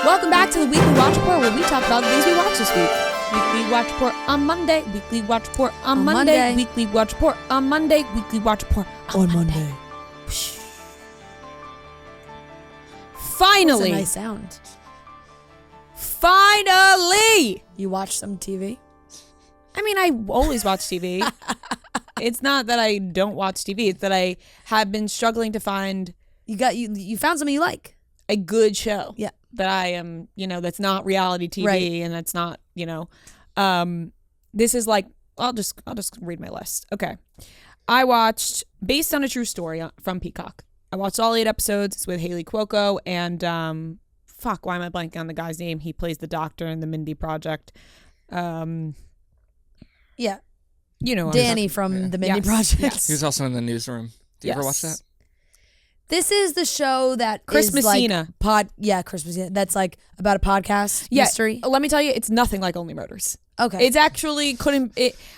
Welcome back to the Weekly Watch Report, where we talk about the things we watched this week. Weekly Watch Report on Monday. Weekly Watch Report on Monday. Weekly Watch Report on Monday. Weekly Watch Report on Monday. Finally. That's a nice sound. Finally. You watch some TV? I mean, I always watch TV. It's not that I don't watch TV. It's that I have been struggling to find You found something you like. a good show. Yeah. That I am, that's not reality TV, right. And that's not, this is like, I'll just read my list. Okay. I watched, based on a true story from Peacock, I watched all 8 episodes. It's with Haley Cuoco and, why am I blanking on the guy's name? He plays the doctor in the Mindy Project. Yeah. Danny from the Mindy Project. Yes. He was also in the newsroom. Do you ever watch that? This is the show that Chris is Messina. Chris Messina. That's like about a podcast mystery. Let me tell you, it's nothing like Only Murders. Okay. It's actually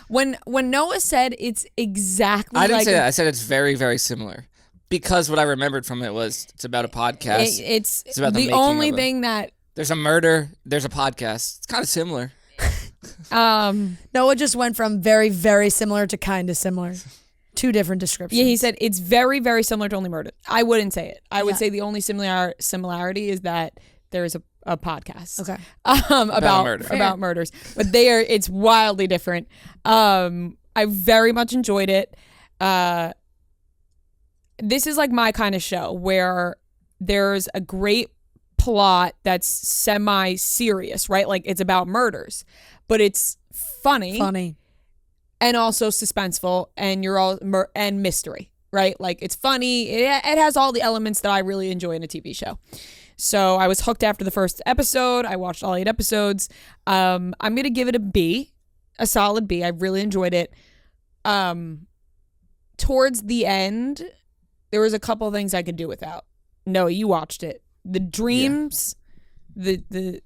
when Noah said it's exactly I didn't say that. I said it's very, very similar. Because what I remembered from it was it's about a podcast. It's about the only thing that there's a murder, there's a podcast. It's kind of similar. Noah just went from very, very similar to kind of similar. 2 different descriptions. Yeah, he said it's very, very similar to Only Murders. I wouldn't say it. I would say the only similarity is that there is a podcast. Okay. About murders. But it's wildly different. I very much enjoyed it. This is like my kind of show where there's a great plot that's semi-serious, right? Like it's about murders, but it's funny. And also suspenseful, and and mystery, right? Like it's funny. It has all the elements that I really enjoy in a TV show. So I was hooked after the first episode. I watched all 8 episodes. I'm gonna give it a B, a solid B. I really enjoyed it. Towards the end, there was a couple of things I could do without. No, you watched it. The dreams. Yeah.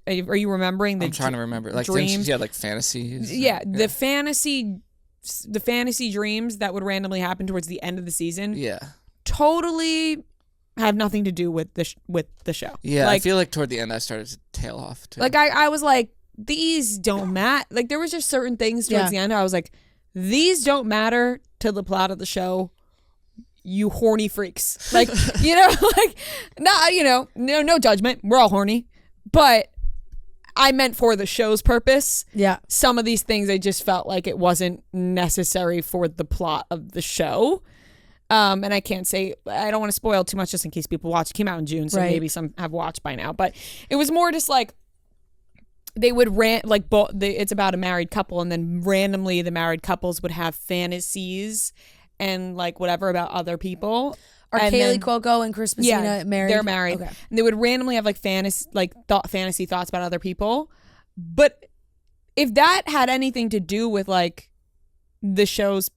Are you remembering? I'm trying to remember. Like dreams. Like fantasies. Yeah, the fantasy dreams that would randomly happen towards the end of the season. Yeah. Totally have nothing to do with the show. Yeah, I feel like toward the end I started to tail off too. Like I was like, these don't matter. Like there was just certain things towards the end I was like, these don't matter to the plot of the show. You horny freaks. Like, no judgment. We're all horny. But I meant for the show's purpose. Yeah. Some of these things I just felt like it wasn't necessary for the plot of the show. And I can't say, I don't want to spoil too much just in case people watch. It came out in June, so maybe some have watched by now. But it was more just like they would it's about a married couple, and then randomly the married couples would have fantasies and like whatever about other people. Are Kaylee Cuoco and Chris Messina married? They're married. Okay. And they would randomly have like fantasy thoughts about other people. But if that had anything to do with like the show's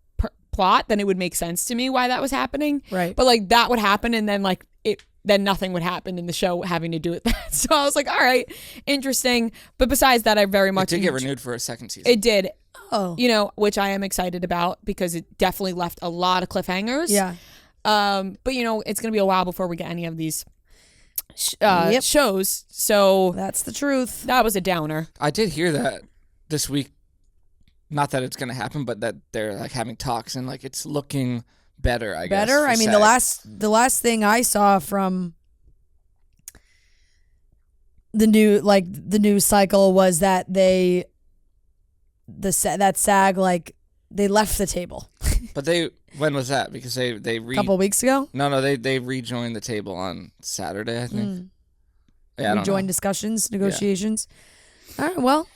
plot, then it would make sense to me why that was happening. Right. But like that would happen, and then like then nothing would happen in the show having to do with that. So I was like, all right, interesting. But besides that, I very much It did get renewed for a second season. It did. Oh. Which I am excited about because it definitely left a lot of cliffhangers. Yeah. But it's gonna be a while before we get any of these shows. So that's the truth. That was a downer. I did hear that this week. Not that it's gonna happen, but that they're like having talks and like it's looking better. I guess. Better. I mean, the last thing I saw from the news cycle was that that SAG they left the table. But when was that? Because they a couple weeks ago. No, they rejoined the table on Saturday, I think. Yeah, I don't know. Discussions, negotiations. Yeah. All right, well,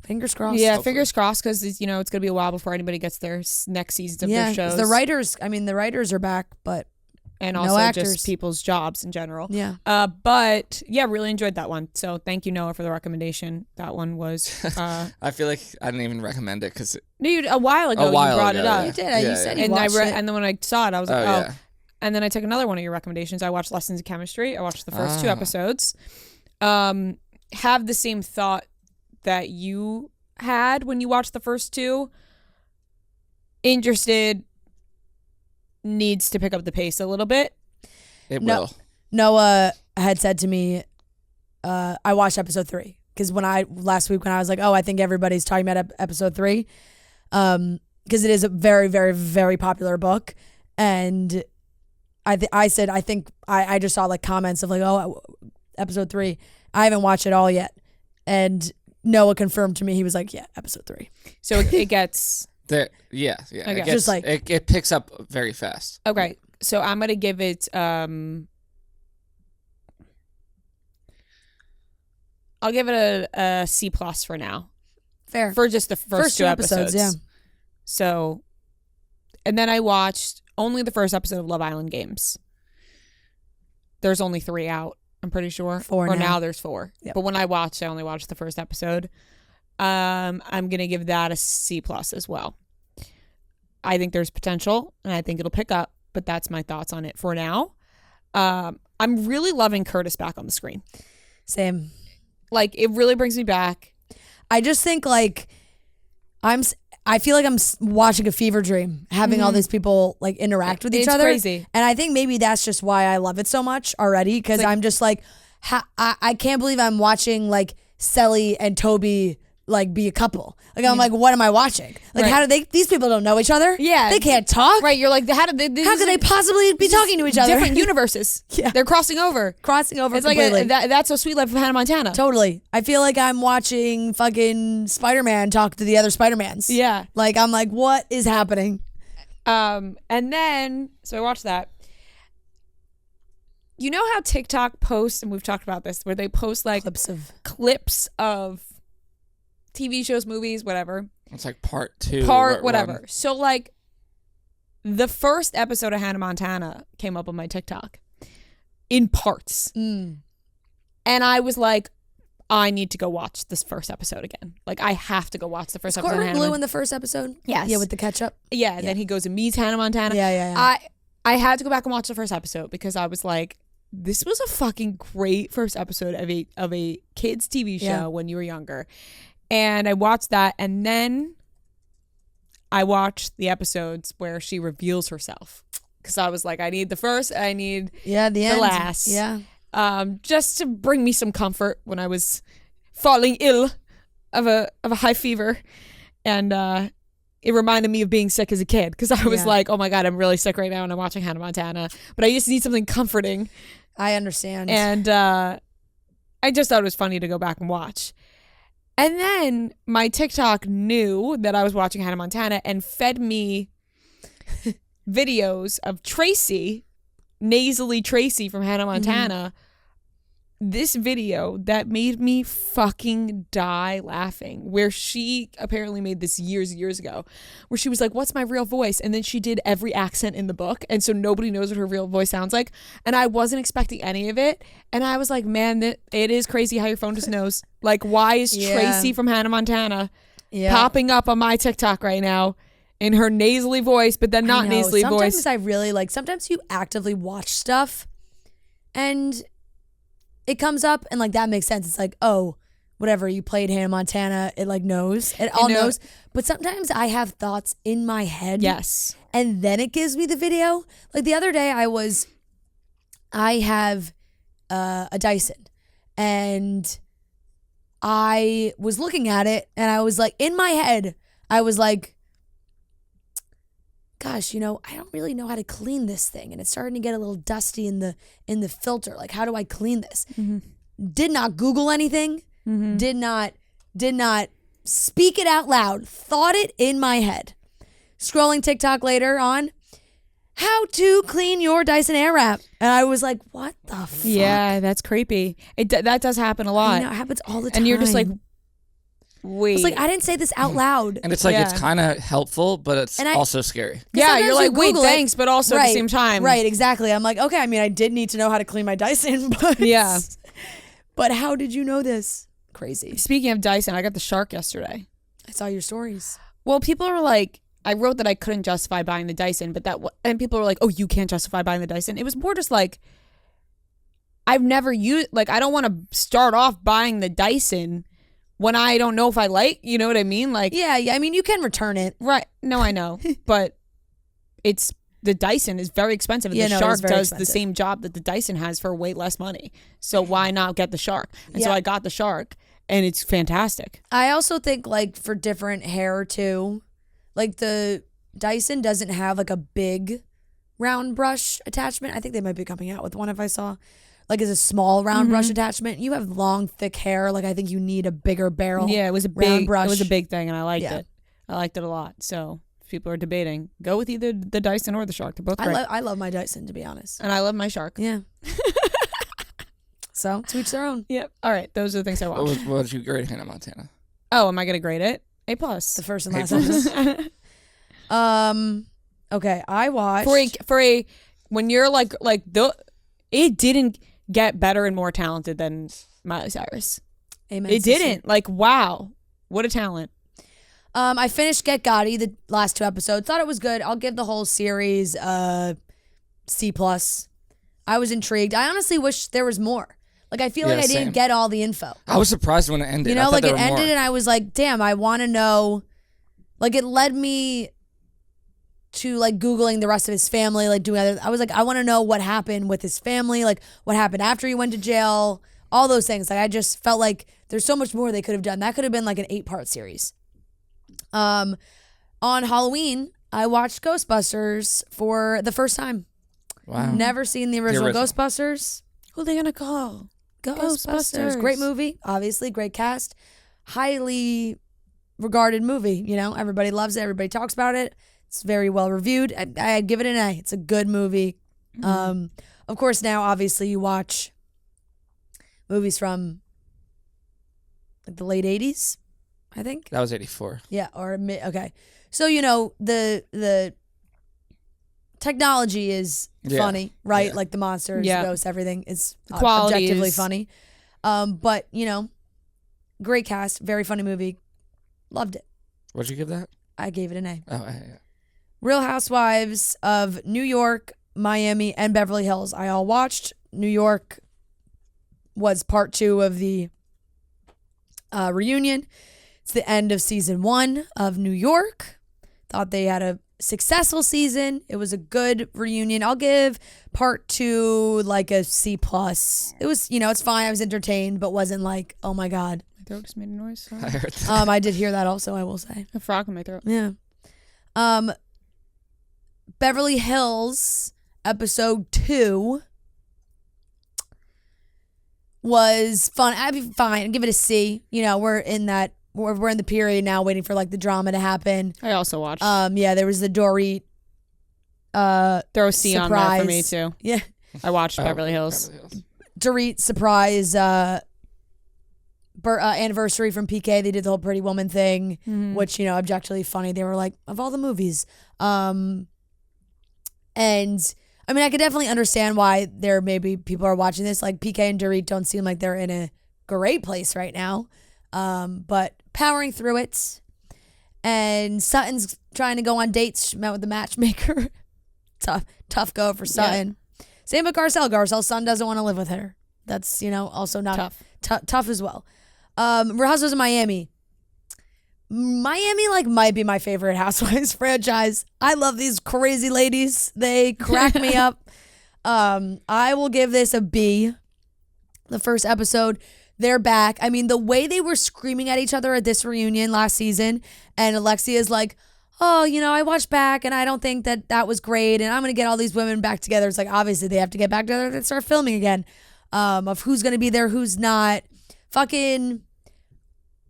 fingers crossed. Yeah, hopefully. Fingers crossed because it's going to be a while before anybody gets their next seasons of their shows. The writers are back, but and no also actors. Just people's jobs in general. Yeah. But yeah, really enjoyed that one. So thank you, Noah, for the recommendation. That one was. I feel like I didn't even recommend it because a while ago you brought it up. You did. You said you watched it. And then when I saw it, I was like, yeah. And then I took another one of your recommendations. I watched Lessons in Chemistry. I watched the first 2 episodes. Have the same thought that you had when you watched the first 2. Interested, needs to pick up the pace a little bit. It will. Noah had said to me I watched episode 3 because last week when I was like, oh, I think everybody's talking about episode 3, because it is a very, very, very popular book, and I said I think I just saw like comments of like, oh, episode 3. I haven't watched it all yet, and Noah confirmed to me. He was like, yeah, episode 3. So it gets there. Yeah. Okay. It gets, just like it picks up very fast. okay. So I'm gonna give it. I'll give it a C+ for now. Fair For just the first two episodes. Yeah. So, and then I watched only the first episode of Love Island Games. There's only 3 out, I'm pretty sure. 4 or now. now there's 4. Yep. But when I only watched the first episode. I'm gonna give that a C+ as well. I think there's potential, and I think it'll pick up. But that's my thoughts on it for now. I'm really loving Curtis back on the screen. Same. Like, it really brings me back. I just think like I feel like I'm watching a fever dream, having all these people like interact with each other. It's crazy. And I think maybe that's just why I love it so much already, because I'm just like, I can't believe I'm watching like Selly and Toby like be a couple. Like I'm like, what am I watching? Like Right. how do these people don't know each other? Yeah. They can't talk. Right, you're like, how could How could they possibly be talking to each other? Different universes. Yeah. They're crossing over. Crossing over It's completely. like That's So Sweet Life of Hannah Montana. Totally. I feel like I'm watching fucking Spider-Man talk to the other Spider-Mans. Yeah. Like I'm like, what is happening? And then, so I watched that. You know how TikTok posts, and we've talked about this, where they post like clips of TV shows, movies, whatever. It's like part 2. Whatever. So like the first episode of Hannah Montana came up on my TikTok in parts. Mm. And I was like, I need to go watch this first episode again. Like, I have to go watch the first episode of Corbin Hannah Blue Montana. in the first episode? Yes. Yeah, with the ketchup? Yeah, and then he goes and meets Hannah Montana. Yeah. I had to go back and watch the first episode because I was like, this was a fucking great first episode of a kids TV show when you were younger. And I watched that, and then I watched the episodes where she reveals herself. Because I was like, I need the first, I need the end. last. Yeah. Just to bring me some comfort when I was falling ill of a high fever. And it reminded me of being sick as a kid. Because I was like, oh my God, I'm really sick right now and I'm watching Hannah Montana. But I just need something comforting. I understand. And I just thought it was funny to go back and watch. And then my TikTok knew that I was watching Hannah Montana and fed me videos of Tracy, nasally Tracy from Hannah Montana. This video that made me fucking die laughing, where she apparently made this years ago, where she was like, what's my real voice? And then she did every accent in the book. And so nobody knows what her real voice sounds like. And I wasn't expecting any of it. And I was like, man, it is crazy how your phone just knows. Like, why is Tracy from Hannah Montana popping up on my TikTok right now in her nasally voice, but then not nasally voice? Sometimes I really like, sometimes you actively watch stuff and it comes up and like that makes sense. It's like, oh, whatever, you played Hannah Montana, it like knows. It all knows. But sometimes I have thoughts in my head. Yes. And then it gives me the video. Like the other day I have a Dyson and I was looking at it and I was like, in my head, I was like, gosh, I don't really know how to clean this thing. And it's starting to get a little dusty in the filter. Like, how do I clean this? Mm-hmm. Did not Google anything. Mm-hmm. Did not speak it out loud. Thought it in my head. Scrolling TikTok later on, how to clean your Dyson Airwrap. And I was like, what the fuck? Yeah, that's creepy. That does happen a lot. I know, it happens all the time. And you're just like, wait. It's like, I didn't say this out loud. And it's like, it's kind of helpful, but it's also scary. Yeah, you're like, wait, thanks, but also right, at the same time. Right, exactly. I'm like, okay, I mean, I did need to know how to clean my Dyson, but yeah. But how did you know this? Crazy. Speaking of Dyson, I got the Shark yesterday. I saw your stories. Well, people are like, I wrote that I couldn't justify buying the Dyson, and people were like, oh, you can't justify buying the Dyson. It was more just like, I've never used, like, I don't want to start off buying the Dyson when I don't know if I like, you know what I mean? Like, yeah, I mean, you can return it. Right. No, I know. But it's the Dyson is very expensive. And Yeah, the no, it Shark is very does expensive. the same job that the Dyson has for way less money. So why not get the Shark? And so Yeah. I got the Shark, and it's fantastic. I also think like for different hair too, like the Dyson doesn't have like a big round brush attachment. I think they might be coming out with one if I saw. Like it's a small round brush attachment. You have long, thick hair. Like I think you need a bigger barrel. Yeah, it was a round big brush. It was a big thing, and I liked Yeah. it. I liked it a lot. So if people are debating, go with either the Dyson or the Shark. They're both great. I love my Dyson, to be honest. And I love my Shark. Yeah. So to each their own. Yep. All right, those are the things I watched. What did you grade Hannah Montana? Oh, am I gonna grade it? A+. The first and A last plus. episode. Okay, I watched for a when you're like it didn't get better and more talented than Miley Cyrus. Amen, It sister. didn't. Like, wow, what a talent. I finished Get Gotti, the last 2 episodes. Thought it was good. I'll give the whole series C+. I was intrigued. I honestly wish there was more. Like, I feel Yeah, like I didn't same. get all the info. I was surprised when it ended. You I know, thought like there it were ended more. and I was like, damn, I want to know. Like, it led me to like Googling the rest of his family, like doing other. I was like, I want to know what happened with his family, like what happened after he went to jail, all those things. Like, I just felt like there's so much more they could have done. That could have been like an 8-part series. On Halloween, I watched Ghostbusters for the first time. Wow. Never seen the original original. Ghostbusters. Who are they gonna call? Ghostbusters. Great movie, obviously, great cast. Highly regarded movie, you know, everybody loves it, everybody talks about it. It's very well reviewed. I'd give it an A. It's a good movie. Of course, now obviously you watch movies from like the late 80s, I think. That was 84. Yeah, or mid. Okay, so you know the technology is Yeah. funny, right? Yeah. Like the monsters, Yeah. ghosts, everything is quality objectively is- funny. But you know, great cast, very funny movie. Loved it. What'd you give that? I gave it an A. Oh, yeah. Real Housewives of New York, Miami, and Beverly Hills. I all watched. New York was part 2 of the reunion. It's the end of season 1 of New York. Thought they had a successful season. It was a good reunion. I'll give part 2 like a C+. It was, you know, it's fine. I was entertained, but wasn't like, oh my God. My throat just made a noise. Sorry. I heard that. I did hear that also, I will say. A frog in my throat. Yeah. Beverly Hills episode 2 was fun. I'd be fine. I'd give it a C. You know, we're in the period now waiting for like the drama to happen. I also watched. Yeah, there was the Dorit Throw a C on that for me surprise. too. Yeah. I watched Beverly Hills. Beverly Hills. Dorit surprise anniversary from PK. They did the whole Pretty Woman thing, which, you know, objectively funny. They were like, of all the movies. And I mean, I could definitely understand why there maybe people are watching this. Like PK and Dorit don't seem like they're in a great place right now. But powering through it. And Sutton's trying to go on dates. She met with the matchmaker. Tough go for Sutton. Same with Garcelle. Garcelle's son doesn't want to live with her. That's, you know, also not tough as well. Real Housewives of Miami. Miami like might be my favorite Housewives franchise. I love these crazy ladies. They crack me up. I will give this a B. The first episode, they're back. I mean, the way they were screaming at each other at this reunion last season, and Alexia's like, oh, you know, I watched back and I don't think that was great, and I'm going to get all these women back together. It's like, obviously they have to get back together and start filming again, of who's going to be there, who's not. Fucking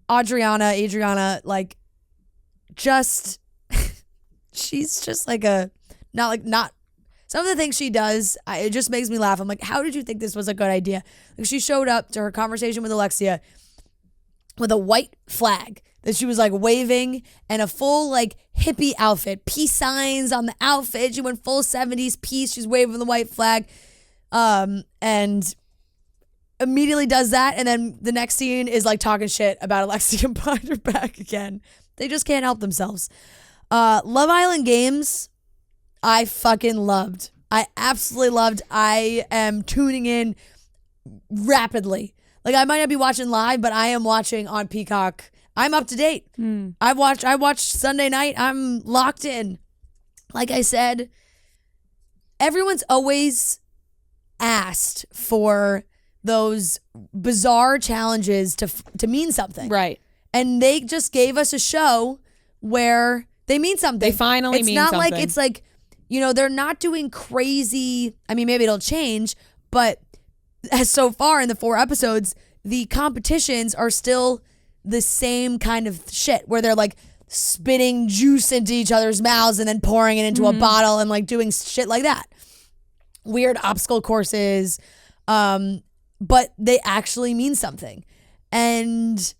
Adriana, like, just, she's just like not some of the things she does, it just makes me laugh. I'm like, how did you think this was a good idea? Like, she showed up to her conversation with Alexia with a white flag that she was like waving and a full like hippie outfit, peace signs on the outfit. She went full 70s peace. She's waving the white flag, and immediately does that, and then the next scene is like talking shit about Alexia behind her back again. They just can't help themselves. Love Island Games, I fucking loved. I absolutely loved. I am tuning in rapidly. Like, I might not be watching live, but I am watching on Peacock. I'm up to date. I watched Sunday night. I'm locked in. Like I said, everyone's always asked for those bizarre challenges to mean something. Right. And they just gave us a show where they mean something. They finally mean something. It's like, they're not doing crazy. I mean, maybe it'll change, but as so far in the 4 episodes, the competitions are still the same kind of shit where they're like spitting juice into each other's mouths and then pouring it into a bottle and like doing shit like that. Weird obstacle courses, but they actually mean something. And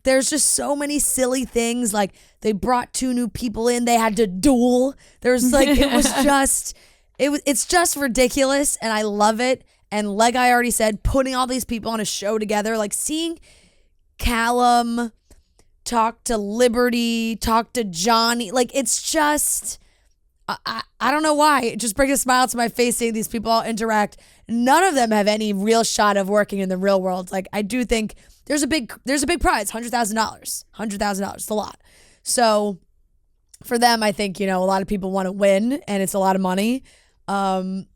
there's just so many silly things. Like they brought 2 new people in, they had to duel. There's like, it's just ridiculous, and I love it. And like I already said, putting all these people on a show together, like seeing Callum talk to Liberty, talk to Johnny, like it's just, I don't know why. It just brings a smile to my face seeing these people all interact. None of them have any real shot of working in the real world. Like I do think there's a big prize, $100,000. $100,000, it's a lot. So for them, I think, a lot of people want to win, and it's a lot of money.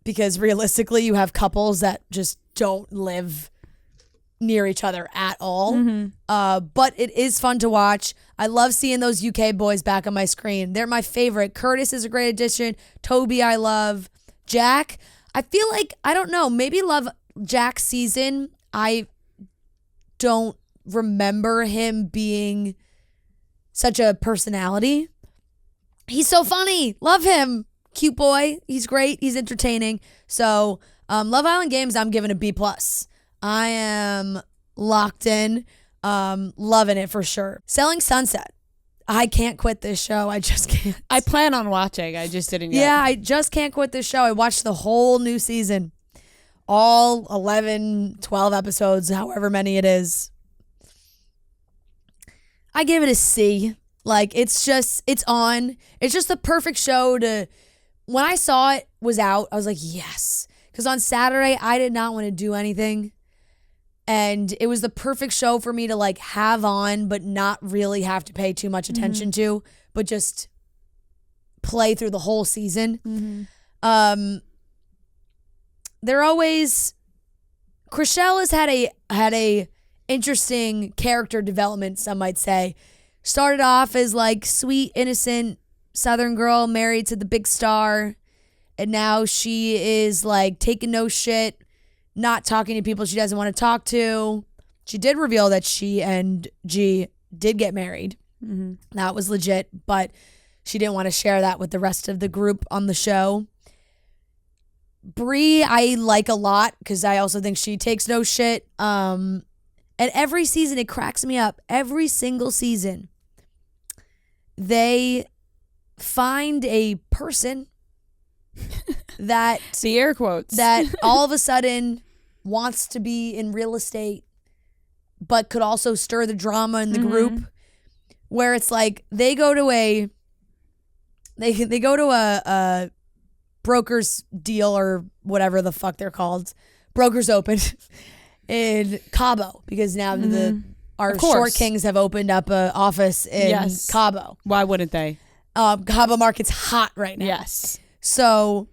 Because realistically, you have couples that just don't live near each other at all. But it is fun to watch. I love seeing those UK boys back on my screen. They're my favorite. Curtis is a great addition. Toby, I love. Jack, I feel like, I don't know, maybe love Jack's season. I don't remember him being such a personality. He's so funny. Love him. Cute boy. He's great. He's entertaining. So Love Island Games, I'm giving a B+. I am locked in. Loving it for sure. Selling Sunset. I can't quit this show. I just can't. I plan on watching. I just didn't yet. Yeah, I just can't quit this show. I watched the whole new season. All 11, 12 episodes, however many it is. I give it a C. Like, it's on. It's just the perfect show to, when I saw it was out, I was like, yes. Because on Saturday, I did not want to do anything. And it was the perfect show for me to like have on, but not really have to pay too much attention to, but just play through the whole season. They're always, Chrishell has had a interesting character development, some might say. Started off as like sweet, innocent Southern girl married to the big star, and now she is like taking no shit, not talking to people she doesn't want to talk to. She did reveal that she and G did get married. That was legit, but she didn't want to share that with the rest of the group on the show. Bree, I like a lot because I also think she takes no shit. And every season, it cracks me up. Every single season, they find a person that the air quotes that all of a sudden wants to be in real estate, but could also stir the drama in the group. Where it's like they go to a broker's deal or whatever the fuck they're called, Brokers Open in Cabo, because now our Short Kings have opened up an office in Cabo. Why wouldn't they? Cabo market's hot right now. Yes. So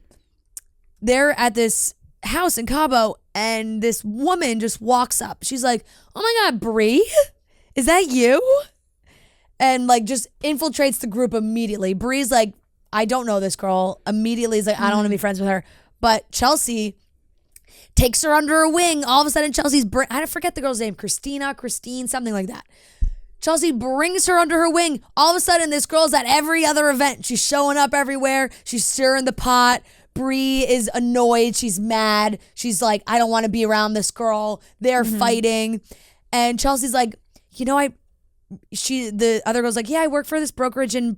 they're at this house in Cabo, and this woman just walks up. She's like, "Oh my God, Bree, is that you?" And like just infiltrates the group immediately. Bree's like, "I don't know this girl." Immediately is like, "I don't want to be friends with her." But Chelsea takes her under her wing. All of a sudden, I forget the girl's name, Christine, something like that. Chelsea brings her under her wing. All of a sudden, this girl's at every other event. She's showing up everywhere. She's stirring the pot. Bree is annoyed. She's mad. She's like, "I don't want to be around this girl." They're fighting. And Chelsea's like, the other girl's like, "Yeah, I work for this brokerage in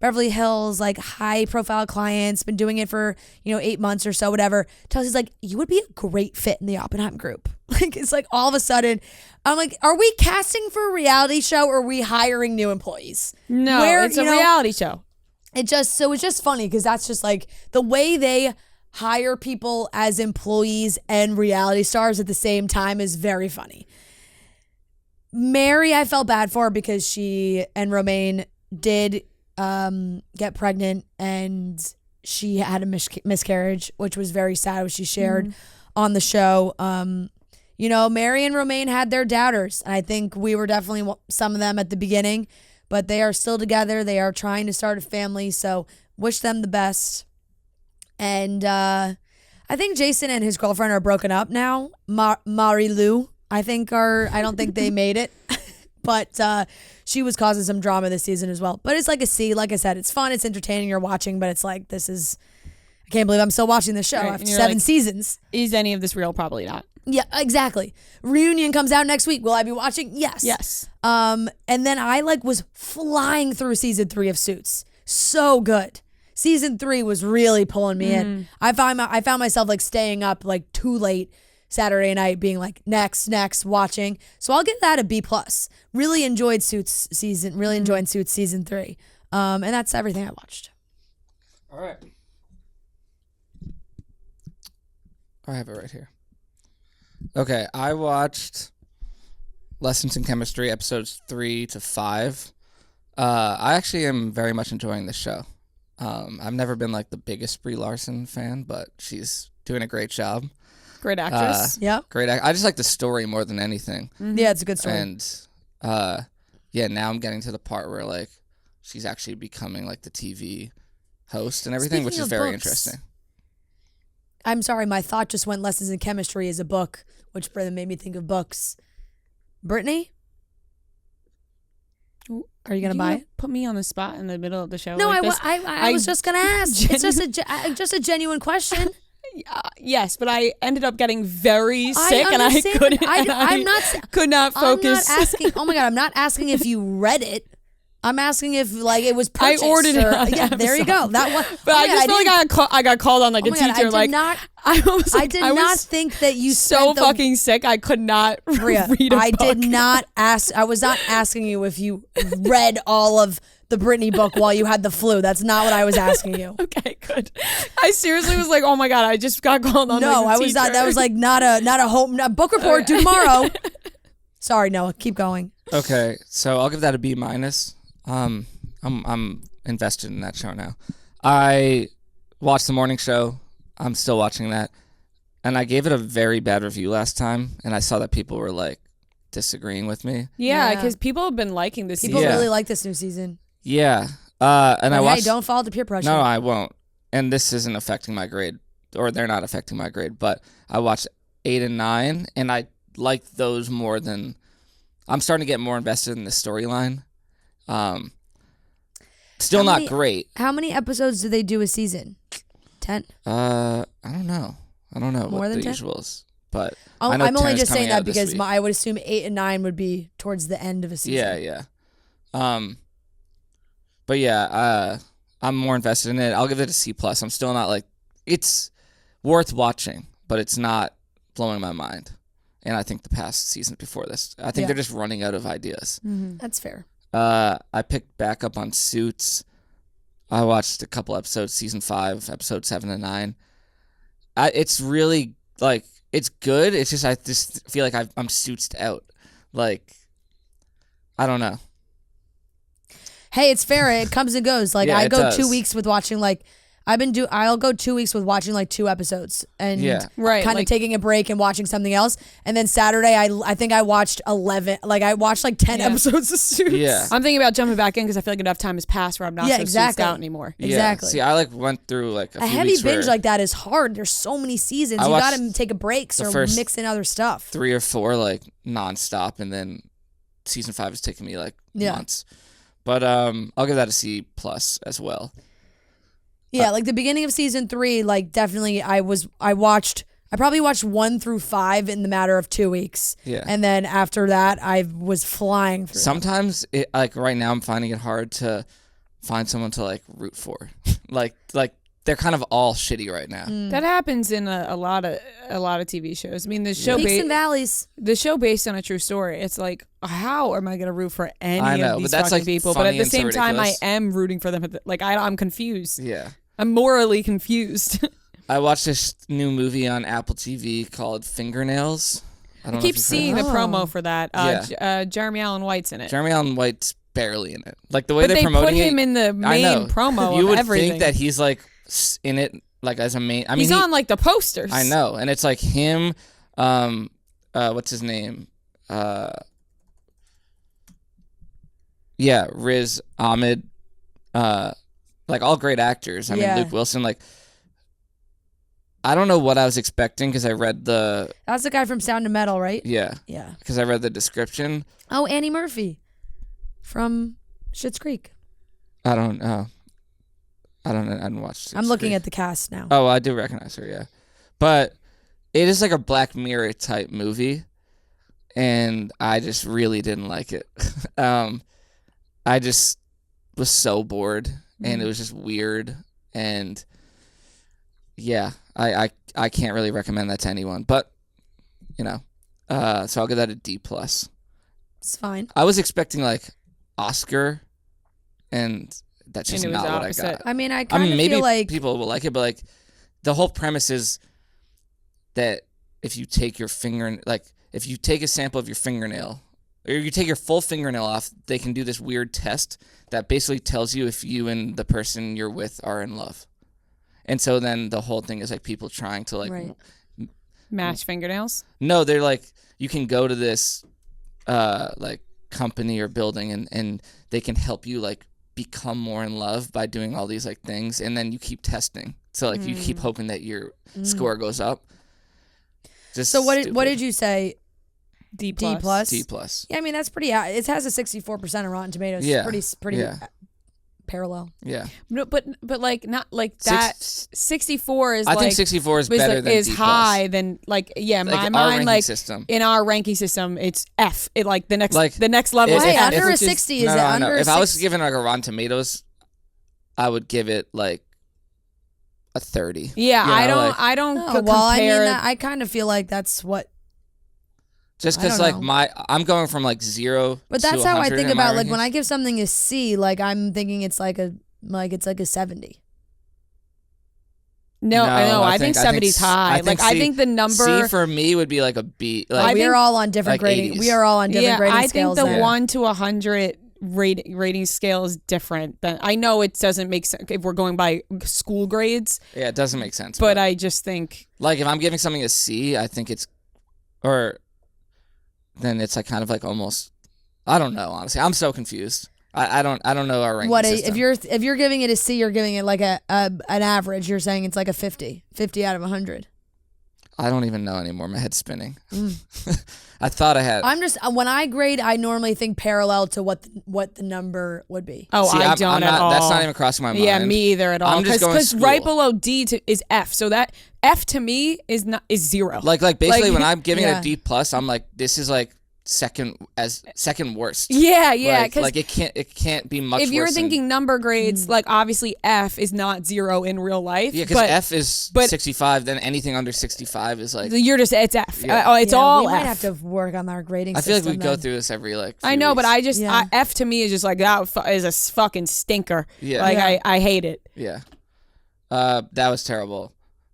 Beverly Hills, like high profile clients, been doing it for, 8 months or so, whatever." Chelsea's like, "You would be a great fit in the Oppenheim group." Like, it's like all of a sudden, I'm like, are we casting for a reality show or are we hiring new employees? No, it's a reality show. It's just funny because that's just like the way they hire people as employees and reality stars at the same time is very funny. Mary, I felt bad for because she and Romaine did get pregnant, and she had a miscarriage, which was very sad, which she shared on the show. You know, Mary and Romaine had their doubters. And I think we were definitely some of them at the beginning, but they are still together. They are trying to start a family. So wish them the best. And I think Jason and his girlfriend are broken up now. Marie-Lou, I don't think they made it. But she was causing some drama this season as well. But it's like a C. Like I said, it's fun. It's entertaining. You're watching, but it's like, I can't believe I'm still watching this show after 7 seasons. Is any of this real? Probably not. Yeah, exactly. Reunion comes out next week. Will I be watching? Yes. Yes. And then I was flying through season 3 of Suits. So good. Season 3 was really pulling me in. I found myself staying up too late Saturday night, being next, watching. So I'll give that a B+. Really enjoyed Suits season. Really enjoying Suits season 3. And that's everything I watched. All right. I have it right here. Okay, I watched Lessons in Chemistry, episodes 3 to 5. I actually am very much enjoying this show. I've never been the biggest Brie Larson fan, but she's doing a great job. Great actress. Yeah. Great. I just like the story more than anything. Yeah, it's a good story. And now I'm getting to the part where she's actually becoming the TV host and everything, which is very interesting. I'm sorry, my thought just went Lessons in Chemistry is a book, which made me think of books. Brittany? Are you going to buy it? Put me on the spot in the middle of the show. No, I was just going to ask. It's just a genuine question. Yes, but I ended up getting very sick and I couldn't. Could not focus. I'm not asking. Oh my God, I'm not asking if you read it. I'm asking if it was purchased. I ordered it. On yeah, there you go. That one. But I just feel I got called on a teacher. I did not think that you so fucking sick. I could not read a book. I did not ask. I was not asking you if you read all of the Britney book while you had the flu. That's not what I was asking you. Okay, good. I seriously was oh my God, I just got called on. No, I was not. That was not a book report due tomorrow. Sorry, Noah. Keep going. Okay, so I'll give that a B-. I'm invested in that show now. I watched the morning show. I'm still watching that. And I gave it a very bad review last time, and I saw that people were disagreeing with me. Yeah, because people have been liking this season. People really like this new season. Yeah. And I watched... Hey, don't fall to peer pressure. No, I won't. And this isn't affecting my grade, or they're not affecting my grade, but I watched 8 and 9, and I like those more than... I'm starting to get more invested in the storyline. Still not great. How many episodes do they do a season? 10? I don't know. More what than the 10? usual is, but I'm only just saying that because week. I would assume 8 and 9 would be towards the end of a season. Yeah. But yeah, I'm more invested in it. I'll give it a C+. I'm still not it's worth watching, but it's not blowing my mind. And I think the past season before this, I think they're just running out of ideas. Mm-hmm. That's fair. I picked back up on Suits. I watched a couple episodes, season 5, episode 7 and 9. It's really it's good. It's just I just feel like I'm Suitsed out. I don't know. Hey, it's fair. It comes and goes. I go 2 weeks with watching I'll go 2 weeks with watching 2 episodes and kind of taking a break and watching something else. And then Saturday, I think I watched 11. I watched 10 episodes of Suits. Yeah. I'm thinking about jumping back in because I feel like enough time has passed where I'm not so Suitsed out anymore. Exactly. Yeah. See, I went through a few heavy weeks binge like that is hard. There's so many seasons. You got to take a break or mix in other stuff. 3 or 4 nonstop, and then season 5 is taking me months. But I'll give that a C+ as well. Yeah, the beginning of season 3, definitely I probably watched 1 through 5 in the matter of 2 weeks. Yeah. And then after that, I was flying through. Sometimes, right now, I'm finding it hard to find someone to, root for. They're kind of all shitty right now. That happens in a lot of TV shows. I mean, the show peaks and valleys. The show based on a true story. It's how am I going to root for any of these fucking people? But at the same time, I am rooting for them. I'm confused. Yeah. I'm morally confused. I watched this new movie on Apple TV called Fingernails. I keep seeing the promo for that. Jeremy Allen White's in it. Jeremy Allen White's barely in it. The way they're promoting it. They put him in the main promo you of would everything. think that he's in it like as a main. I mean, he's on like the posters. I know, and it's like him. What's his name? Yeah, Riz Ahmed. Like all great actors. I mean, Luke Wilson. Like, I don't know what I was expecting because I read the. That's the guy from Sound of Metal, right? Yeah. Yeah. Because I read the description. Oh, Annie Murphy from Schitt's Creek. I don't know. I didn't watch Schitt's I'm looking Creek. at the cast now. Oh, I do recognize her. Yeah, but it is like a Black Mirror type movie, and I just really didn't like it. I just was so bored, and it was just weird, and yeah, I can't really recommend that to anyone. But you know, so I'll give that a D+. It's fine. I was expecting like Oscar, and that's just not what I got. I mean, I kind of maybe feel like people will like it, but like the whole premise is that if you take your finger, like if you take a sample of your fingernail, or you take your full fingernail off, they can do this weird test that basically tells you if you and the person you're with are in love. And so then the whole thing is like people trying to like match fingernails. No, they're like, you can go to this like company or building and they can help you like become more in love by doing all these like things, and then you keep testing. So like you keep hoping that your score goes up. Just so what did you say? D+. D+. D+. Yeah, I mean that's pretty. It has a 64% of Rotten Tomatoes. Yeah. Pretty parallel. Yeah. No, but like not like that. 64 is. I like, think 64 is better than is D+. high than like in my mind like system. in our ranking system it's F. It like the next level. Hey, is F, under a which 60 is, is it under? If I was given like a Rotten Tomatoes, I would give it like a 30. Yeah, you know, I don't compare. Well, I mean, I kind of feel like that's what. Just because like I'm going from like 0 but that's to how I 100 think in my about like rankings. when I give something a C, like I'm thinking it's like a 70. No, I think 70's high. I think the number C for me would be like a B. Like, we are all on different like grading. 80s. We are all on different grading scales. I think the 1 to 100 rating scale is different. Than I know it doesn't make sense if we're going by school grades. Yeah, it doesn't make sense. But I just think like if I'm giving something a C, I think it's then it's like kind of like almost. I don't know. Honestly, I'm so confused. I don't know our ranking system. If you're giving it a C, you're giving it like an average. You're saying it's like a 50 out of 100. I don't even know anymore. My head's spinning. I thought I had. I'm just when I grade, I normally think parallel to what the number would be. Oh, See, I don't at all. That's not even crossing my mind. Yeah, me either at all. I'm just going because right below D is F. So that F to me is 0. Like basically when I'm giving it a D+, I'm like, this is like second worst. Yeah. Like it can't be much worse. If you're thinking number grades, like obviously F is not 0 in real life. Yeah, because F is 65. Then anything under 65 is like it's F. Yeah. It's all we F. might have to work on our grading. I feel like we system go then. through this every like. I know, weeks. but I just F to me is just like that is a fucking stinker. Yeah, like I hate it. Yeah, that was terrible,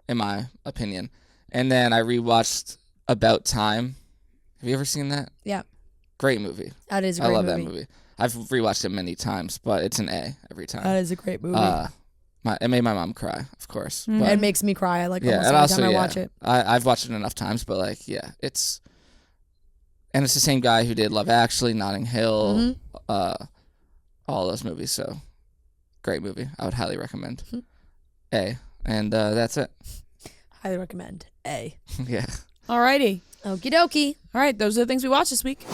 in my opinion. And then I rewatched About Time. Have you ever seen that? Yeah. Great movie. That is a great movie. I love that movie. I've rewatched it many times, but it's an A every time. That is a great movie. It made my mom cry, of course. Mm-hmm. But, it makes me cry. I like almost and every also, time I watch it. I've watched it enough times, but like, it's the same guy who did Love Actually, Notting Hill, all those movies. So, great movie. I would highly recommend. A, and that's it. Highly recommend A. Yeah. Alrighty. Okie dokie. All right, those are the things we watched this week.